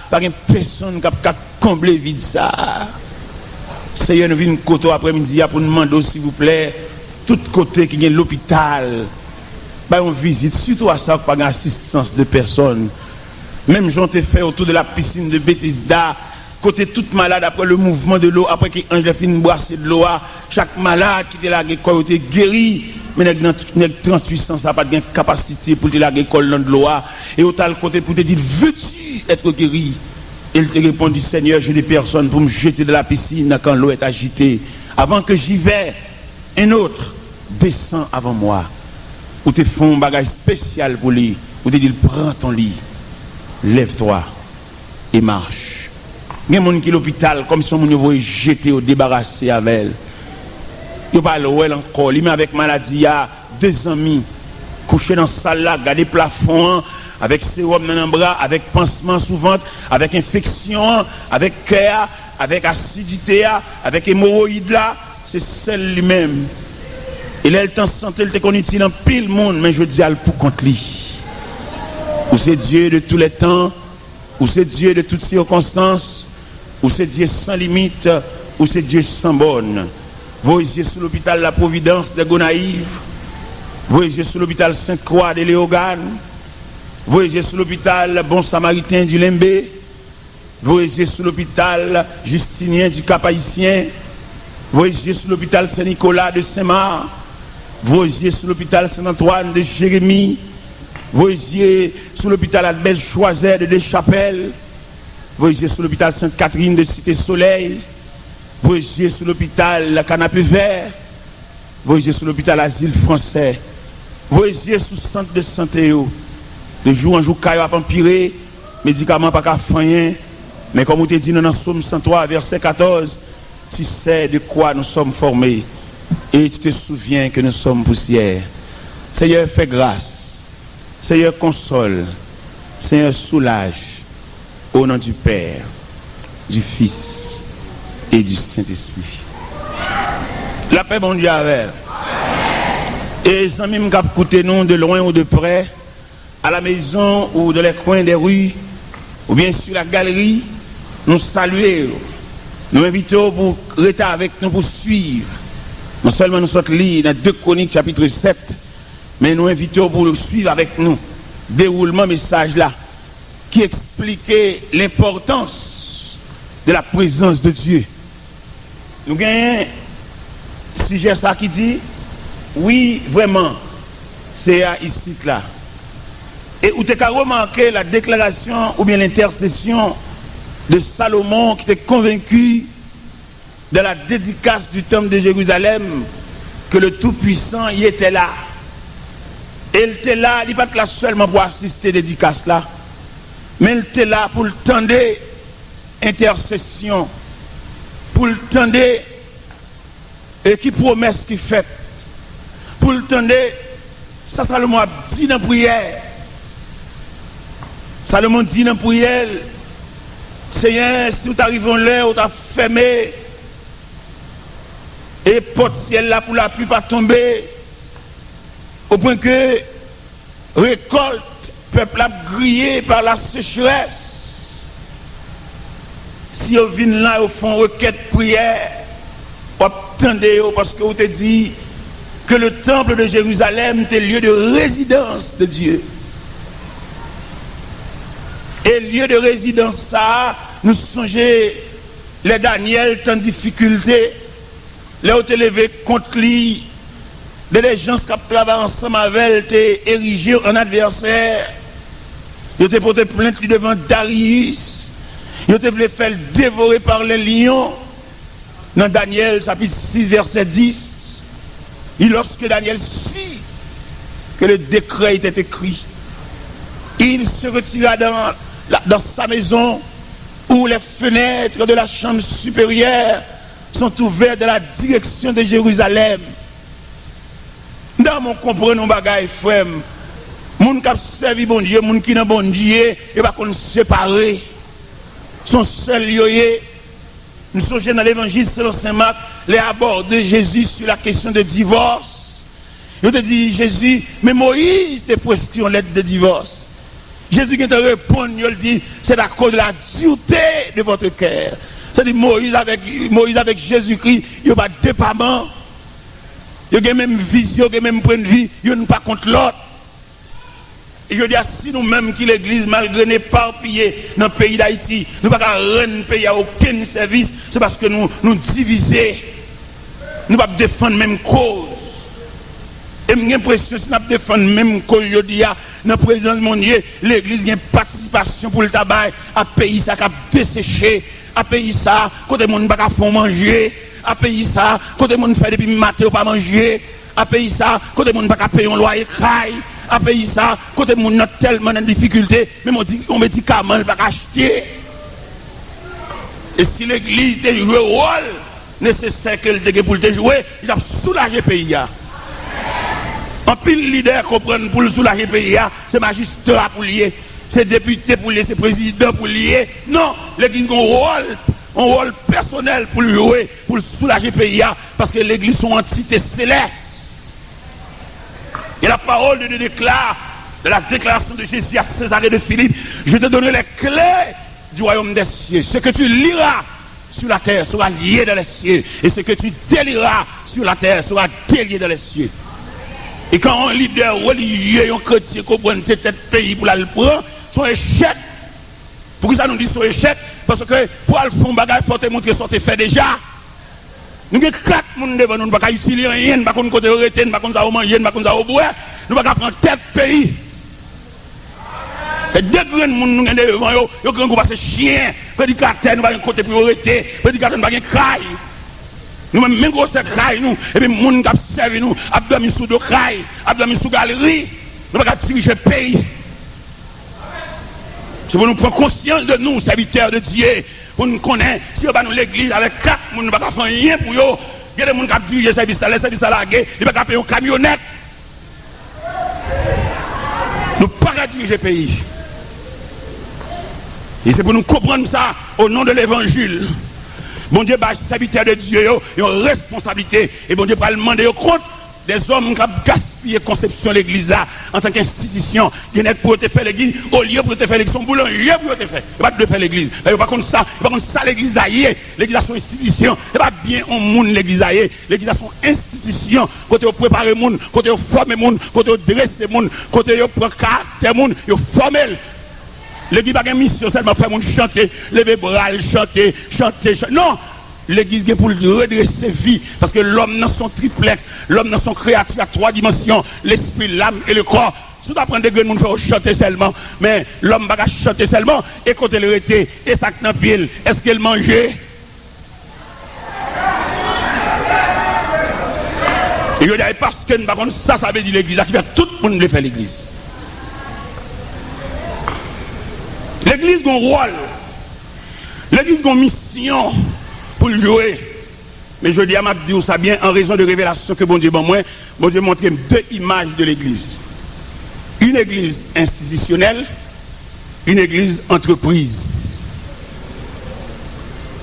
pas une personne qui a comblé vide ça. Seigneur, nous venons côté après-midi pour nous demander, s'il vous plaît, tout côté qui est l'hôpital, on visite, surtout à ça, pas d'assistance de personnes. Même j'en ai fait autour de la piscine de Bethesda, côté toute malade après le mouvement de l'eau, après qu'Ange a fini de brasser de l'eau, chaque malade qui était là, qui était guéri, mais dans 38 ans, ça n'a pas de capacité pour te la récolte dans de l'eau, et au tal côté pour te dire, veux-tu être guéri? Il te répondit, Seigneur, j'ai des personnes pour me jeter de la piscine quand l'eau est agitée. Avant que j'y vais, un autre descend avant moi. Ou te font un bagage spécial pour lui. Ou te dit, prends ton lit, lève-toi et marche. Il y a des gens qui sont à l'hôpital, comme si on voulait jeter ou débarrasser avec elle. Il n'y a pas elle encore. Il met avec maladie, il y a 2 amis couchés dans la salle là, garder plafond, avec sérum dans le bras, avec pansement sous ventre, avec infection, avec cœur, avec acidité, avec hémorroïde là, c'est celle lui-même. Et là, le temps santé, il te connaît dans pile monde, mais je dis à pour contre lui. Ou c'est Dieu de tous les temps, ou c'est Dieu de toutes circonstances, ou c'est Dieu sans limite, ou c'est Dieu sans borne. Voyez sur l'hôpital La Providence de Gonaïve, voyez sur l'hôpital Sainte-Croix de Léogane, voyez sur l'hôpital Bon Samaritain du Lembe, voyez sur l'hôpital Justinien du Cap-Haïtien, voyez sur l'hôpital Saint-Nicolas de Saint-Marc, voyez sur l'hôpital Saint-Antoine de Jérémie, voyez sur l'hôpital Albert Choiset de Deschapelles, voyez sur l'hôpital Sainte-Catherine de Cité-Soleil, voyez sur l'hôpital Canapé Vert, voyez sur l'hôpital Asile Français, voyez sur le centre de santé. De jour en jour, il a empiré, médicaments pas qu'à faire, mais comme on te dit dans le Psaume 103, verset 14, tu sais de quoi nous sommes formés et tu te souviens que nous sommes poussière. Seigneur, fais grâce. Seigneur, console. Seigneur, soulage. Au nom du Père, du Fils et du Saint-Esprit. La paix, bon Dieu, avec. Et les amis qui écoutent nous de loin ou de près, à la maison ou dans les coins des rues, ou bien sur la galerie, nous saluons, nous invitons pour rester avec nous, pour suivre. Non seulement nous sommes lire dans 2 Chroniques chapitre 7, mais nous invitons pour suivre avec nous déroulement message là, qui expliquait l'importance de la présence de Dieu. Nous avons un sujet ça qui dit, oui, vraiment, c'est ici là. Et où tu as remarqué la déclaration ou bien l'intercession de Salomon qui était convaincu de la dédicace du temple de Jérusalem que le Tout-Puissant y était là. Et il était là, il n'est pas là seulement pour assister à la dédicace là, mais il était là pour le tendre intercession, pour le tendre et qui promesse qui fait, pour le tendre, ça Salomon a dit dans la prière. Salomon dit dans la prière, Seigneur, si vous arrivez en l'air, vous avez fermé, et porte ciel là pour la pluie pas tomber, au point que récolte, peuple a grillé par la sécheresse. Si vous venez là, au fond, requête prière, vous attendez, parce que vous te dit que le temple de Jérusalem était lieu de résidence de Dieu. Et lieu de résidence ça, nous songeons les Daniel en difficulté, les ont élevé contre lui, les gens qui travaillent ensemble avec elle étaient érigés en adversaire. Ils ont porté plainte devant Darius, ils ont voulu faire dévorer par les lions. Dans Daniel chapitre 6 verset 10, et lorsque Daniel sut que le décret était écrit, il se retira dans sa maison où les fenêtres de la chambre supérieure sont ouvertes dans la direction de Jérusalem. Dans mon comprenons bagaille frère, moun qui servi bon Dieu, moun qui n'a bon Dieu, et pas qu'on séparer. Son seul yoye. Nous sommes dans l'évangile selon Saint Marc, les aborder Jésus sur la question de divorce. Il te dit Jésus, mais Moïse te prescrit en lettre de divorce. Jésus qui te répond, il dit, c'est à cause de la dureté de votre cœur. C'est-à-dire Moïse avec Jésus-Christ, il n'y a pas de départ. Il y a même vision, il y a même point de vue, il n'y a pas contre l'autre. Et je dis, si nous-mêmes qui l'église, malgré n'éparpillés dans le pays d'Haïti, nous ne pouvons pas rendre le pays à aucun service, c'est parce que nous divisons. Nous ne pouvons pas défendre la même cause. Et j'ai l'impression que si nous défendons la même cause, je dis, dans la présence de mon Dieu, l'église a une participation pour le tabac, à pays ça qui a desséché, à pays ça, côté monde pas faire manger, à pays ça, côté monde fait depuis matin pas manger, à pays ça, côté monde pas payer un loyer caille, à pays ça, côté monde a tellement de difficultés, même on médicament pas acheter. Et si l'église a joué le rôle nécessaire qu'elle ait pour le jouer, il a soulagé le pays. En pile leader comprendre pour soulager le pays, c'est magistrat pour lier, c'est député pour lier, c'est président pour lier. Non, l'église a un rôle personnel pour jouer, pour soulager le pays, parce que l'église est une entité céleste. Et la parole de Dieu déclare, de la déclaration de Jésus à Césarée de Philippe, je vais te donner les clés du royaume des cieux. Ce que tu liras sur la terre sera lié dans les cieux. Et ce que tu délieras sur la terre sera délié dans les cieux. Et quand un leader religieux, un chrétien, comprend cet pays pour le prendre, son échec. Pourquoi ça nous dit son échec? Parce que pour aller faire un bagage, il faut te montrer ce que tu fait déjà. Nous avons 4 personnes devant nous, nous ne pouvons pas utiliser rien, nous ne pouvons pas arrêter, nous ne pouvons pas manger, nous ne pouvons pas boire, nous ne pouvons pas prendre tête pays. Et dès que nous sommes devant eux, nous avons passer chien, prédicateur, nous avons un côté pour arrêter, prédicateur, nous avons un craille. Nous avons même gros craille, nous, et puis nous avons servi nous, abdomen sous de craille, abdomen sous galerie, nous ne pouvons pas diriger le pays. C'est pour nous prendre conscience de nous, serviteurs de Dieu. Pour nous connaître, si on va nous l'église avec 4, nous ne pouvons pas faire rien pour eux. Il y a des gens qui dirigent le service à la guerre, ils ne peuvent pas payer une camionnette. Nous ne pouvons pas diriger le pays. Et c'est pour nous comprendre ça au nom de l'évangile. Bon Dieu, les serviteurs de Dieu, ils ont une responsabilité. Et bon Dieu, va demander compte des hommes qui ont gaspillé la conception de l'église là, en tant qu'institution. Il y a pour te faire l'église, au lieu pour te faire l'église, son boulanger pour te faire. Il n'y a pas de faire l'église. Il n'y a pas contre ça, l'église là, l'église c'est une institution. Il n'y a pas bien un monde l'église là, l'église c'est une institution. Côté vous préparez le monde, côté vous formez le monde, côté vous dressez le monde, côté vous prenez caractère le monde, vous formez. L'église n'a pas une mission seulement faire le monde chanter, lever bras, chanter. Non! L'église est pour redresser vie, parce que l'homme dans son triplex, l'homme dans son créature à 3 dimensions, l'esprit, l'âme et le corps. Si vous apprenez des gens pour chanter seulement, mais l'homme va chanter seulement, et quand il était, et ça dans pile, est-ce qu'il mangeait? Et je dis, parce que ça veut dire l'église, qui fait tout le monde le fait l'église. L'église a un rôle, l'église a une mission pour le jouer. Mais je dis à ma dire ça bien en raison de révélation que bon Dieu montre 2 images de l'église. Une église institutionnelle, une église entreprise.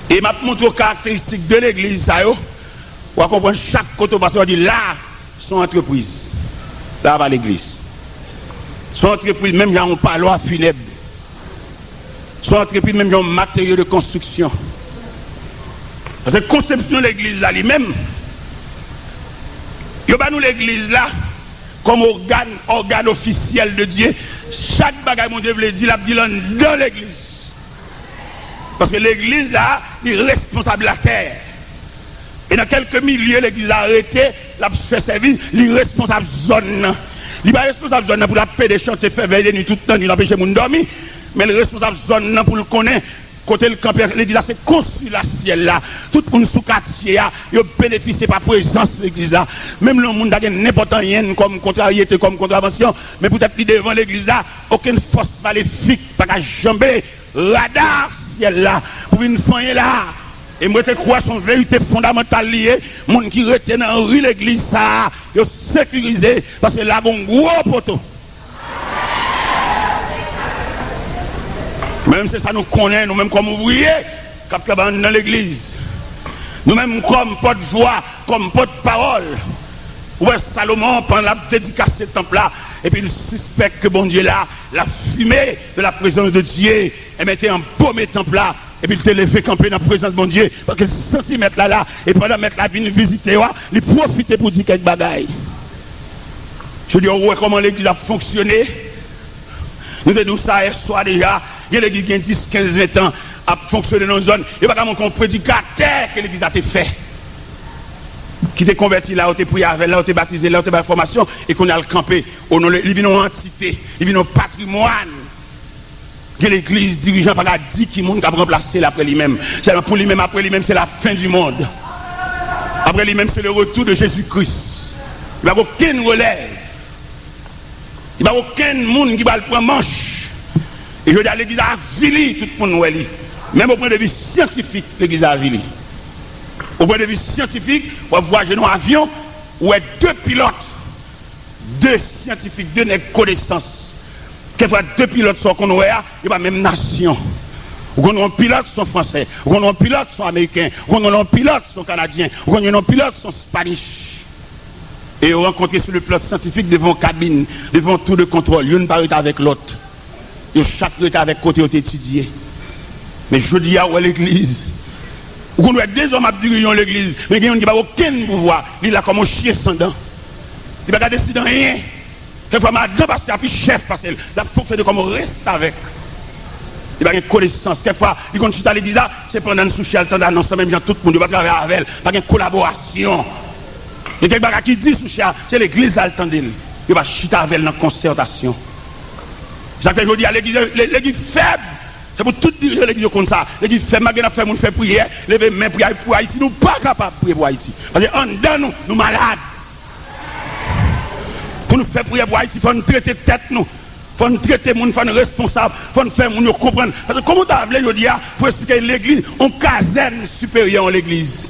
Et m'a montré les caractéristiques de l'église, ça yo. On va comprendre chaque côté parce qu'on dit là, son entreprise. Là va l'église. Son entreprise, même il y a un parloir funèbre. Son entreprise, même il y a un matériau de construction. Parce que la conception de l'église là, lui-même, il y a nous l'église là, comme organe officiel de Dieu. Chaque bagaille, mon Dieu, veut dire, il dans l'église. Parce que l'église là, il est responsable de la terre. Et dans quelques milieux, l'église a arrêté, la fait service, il est responsable de zone. Il n'est pas responsable de zone pour la paix des chanter, faire veiller nuit tout le temps, il empêche les gens de dormir. Mais le responsable de zone pour le connaître. Côté le camp, l'église c'est construit la ciel là. Tout le monde sous quartier là, il bénéficie par présence de l'église là. Même le monde a n'importe rien comme contrariété, comme contravention. Mais peut-être que devant l'église là, aucune force maléfique, pas qu'à jamber, radar ciel là, pour une fin là. Et moi je crois son vérité fondamentale liée, monde qui retient dans l'église ça, il sécurisé parce que là, un gros poteau. Même si ça nous connaît, nous-mêmes comme ouvriers, dans l'église. Nous-mêmes comme porte-voix, comme porte-parole. Ouais, Salomon, pendant la dédicace de ce temple-là, et puis il suspecte que bon Dieu là, la fumée de la présence de Dieu, elle mettait un beau temple là, et puis il te levé camper dans la présence de bon Dieu, parce que centimètre là, et pendant mettre la vie visiter, il profite pour dire quelques bagailles. Je dis, ouais, comment l'église a fonctionné. Nous avons dit ça hier soir déjà, il y a l'église qui a 10, 15, 20 ans, a fonctionné dans une zone, il n'y a pas comme un prédicateur que l'église a été fait. Qui t'est converti là, où t'es prié avec, là, où t'es baptisé, là, où t'es formation, et qu'on a le campé. Il vient en entité, il vient en patrimoine. Que l'église dirigeant par la dit qui monde qui a remplacé après lui-même. C'est pour lui-même, après lui-même, c'est la fin du monde. Après lui-même, c'est le retour de Jésus-Christ. Il n'y a aucun relève. Il n'y a aucun monde qui va le prendre manche. Et je dis à l'église a vili tout le monde. Même au point de vue scientifique, l'église a vili. Au point de vue scientifique, on va voir un avion où il y a deux pilotes, deux scientifiques, deux connaissances. Quelquefois, deux pilotes sont qu'on voit, il y a même nation. Ou qu'on a un pilote sont français, ou qu'on a un pilote sont américains, ou qu'on a un pilote sont canadiens, ou qu'on a un pilote sont spanish. Et on rencontre sur le plan scientifique devant cabine, devant tout de contrôle. L'une parle avec l'autre. Et chaque est avec côté où étudié. Mais je dis à l'église. Ou qu'on doit être des hommes à diriger l'église, mais il n'y a aucun pouvoir. Il a comme un chien sans dents. Il ne va pas décider rien. Quelquefois, madame passe à chef parce que la fonctionne comme on reste avec. Il n'y a pas de connaissance. Quelquefois, il continue à l'église, c'est pendant une souche, le temps d'annoncer, même tout le monde, il va travailler avec elle. Pas de collaboration. Il y a quelqu'un qui dit souche, c'est l'église à le temps d'elle. Il va chuter avec elle dans la concertation. C'est ça que je dis à l'église faible. C'est pour tout diriger l'église comme ça. L'église faible, malgré fait mon fait prière, lever main prière pour Haïti. Nous ne sommes pas capables de prier pour Haïti. Parce qu'en dedans, nous malades. Pour nous faire prier pour Haïti, il faut nous traiter tête nous. Il faut nous traiter les gens, il faut nous responsables, il faut nous faire nous comprendre. Parce que comment tu as voulu dire pour expliquer l'église, on caserne supérieure à l'église.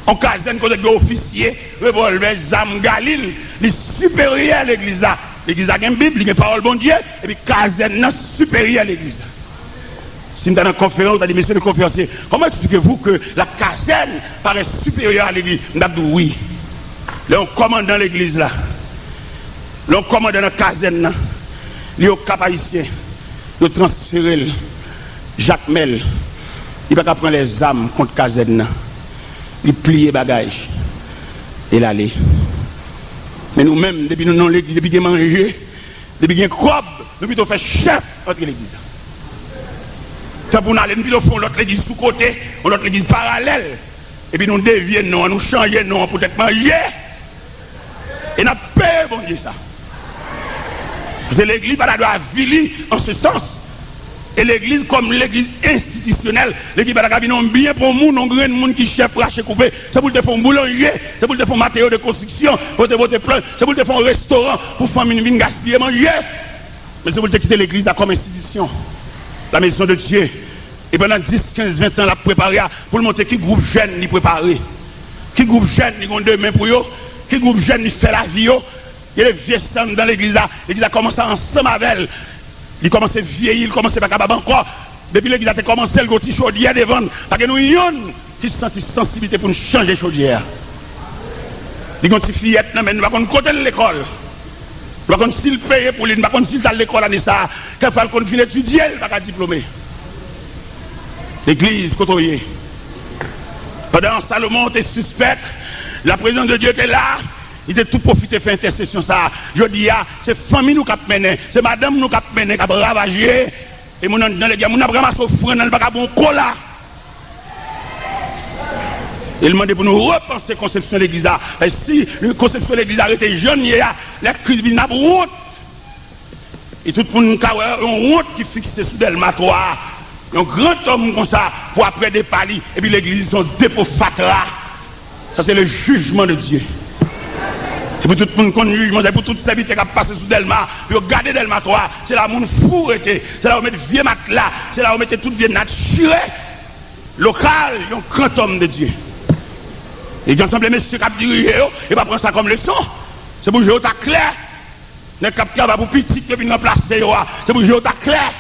On caserne comme des officiers, revolver, zam, galil, les supérieurs à l'église là. L'église a une Bible, il y a une parole bon Dieu, et puis caserne supérieure à l'église. Si nous sommes dans une conférence, vous avez dit, messieurs les conférenciers, comment expliquez-vous que la caserne paraît supérieure à l'église? Nous avons dit oui. Là, on commande dans l'église là. Là, on commande dans la caserne là. Il y a un cap haïtien. Il transféré Jacques Mel. Il va prendre les armes contre la caserne. Il plie les bagages. Et l'aller. Mais nous-mêmes, depuis nous, l'église, depuis nous manger, depuis nous crob, nous plutôt faire chef entre l'église. Pour nous aller, nous plutôt faire l'autre église sous côté, l'autre église parallèle. Et puis nous dévions, nous changeons, pour être manger. Et nous payons, bon Dieu, ça. Parce que l'église, elle doit vivre en ce sens. Et l'église, comme l'église institutionnelle, l'église, elle a bien pour nous, non grand monde qui chef, raché, coupé. C'est pour te faire un boulanger, c'est pour te faire un matériau de construction, pour te voter plein, c'est pour te faire un restaurant, pour faire une gaspiller, manger. Mais c'est pour te quitter l'église comme institution. La maison de Dieu. Et pendant 10, 15, 20 ans, la préparer pour le montrer qui groupe jeune ni préparé. Qui groupe jeune ni ont deux mains pour eux. Qui groupe jeune ni fait la vie. Il y a les vieux sang dans l'église. L'église a commencé ensemble avec elle. Il commence à vieillir, il commence à pas capable encore. Depuis l'église a commencé, le petit chaudière devant. Parce que nous avons qui sentent sensibilité pour nous changer chaudière. Il y a une fillette, mais nous avons côté de l'école. Nous avons s'il paye pour lui, nous avons s'il à l'école à ça. Quelquefois, qu'on finit d'étudier, il va pas diplômé. L'église côtoyée. Pendant Salomon était suspect, la présence de Dieu était là. Il était tout profité de faire intercession ça. Je dis, c'est famille nous qui a mené, c'est madame nous qui a mené, qui a ravagé. Et mon dans les gars, mon a ramassé offrande dans le bagabon cola. Il demandait pour nous repenser la conception de l'église. Et si la conception de l'église était jeune, la crise n'a pas route. Et tout le monde a une route qui fixe sous Delmatoire. Un grand homme comme ça, pour après des palis. Et puis l'église, son dépôt fatra. Ça, c'est le jugement de Dieu. C'est pour tout le monde qu'on juge, c'est pour tout serviteur qui a passé sous Delma, puis regarder Delma 3, c'est là où on fourre, c'est là où on met vieux matelas, c'est là où on met toutes vieux naturelles, local, un grand homme de Dieu. Et il ensemble les messieurs qui ont dirigé, et pas prendre ça comme leçon. C'est pour jouer au tas clair. Les capteurs va pour petit qui viennent remplacer, c'est pour jouer au tas clair.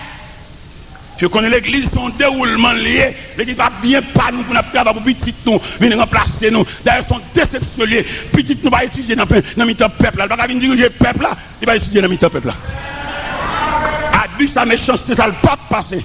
Je connais l'église, son déroulement lié. L'église va bien pas nous pour nous faire pour petit nous, venir remplacer nous. D'ailleurs, son déception liée. Petit nous va étudier dans le peuple là. Il va venir diriger le peuple là. Il va étudier dans le peuple là. Abus sa méchanceté, ça ne va pas passer.